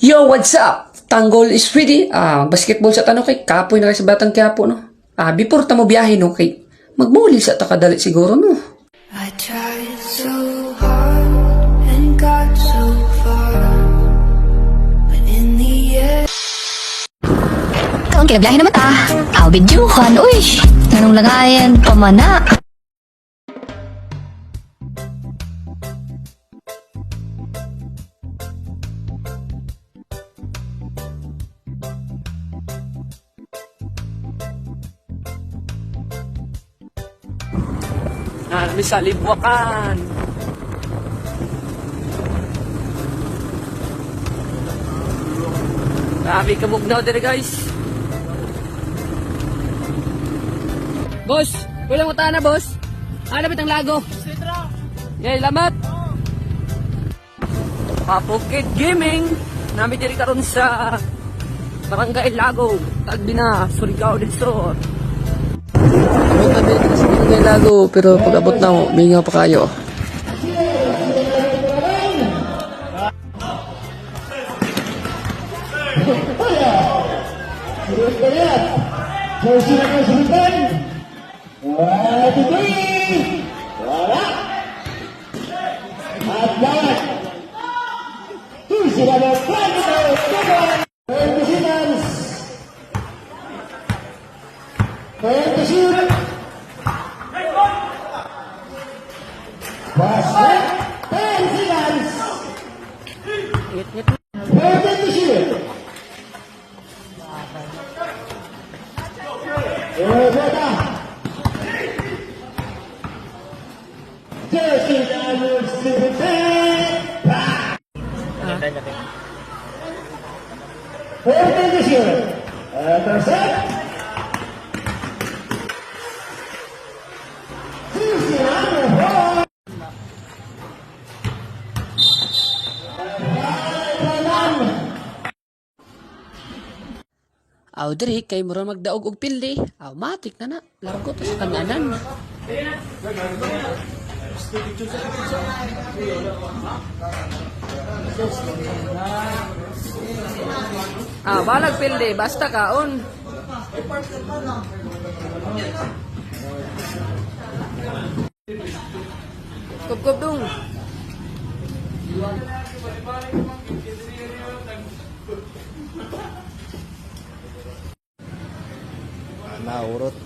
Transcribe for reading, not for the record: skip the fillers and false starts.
Yo, what's up? Tanggol is ready. Basketball sa tanong kay Kapoy na kay sa Batang Quiapo, no? Before ta mo biyahe, no? Kay magmuli sa takadalit siguro, no? I tried so hard and got so far, but in the end. Ang kinabiyahe naman ta. Bidyuhan, uy. Nanong lagayan, pamana. Kami sa Libwakan. Grabe kamugnaw dire, guys. Boss, kulang mo na, boss. Ano ba itang lago? Yay, lamat. Papukit Gaming. Nami diri karon sa Barangay Lago, Tagbi na, Surigao del Sur. Abot na din sa Barangay Lago, pero pag abot na mo, mingaw pa kayo. Jersey number 7. Tubig! Wala! At yan! Jersey number 20. Simmons! To shoot! Basket! Simmons! To shoot! Jersey number 17. To shoot! Intercept! Jersey number 4. Diri kay mura magdaog og pildi. Matik na na. Largo to sa kananan. Balag pildi. Basta kaon. Kup-kup dong. Naurot.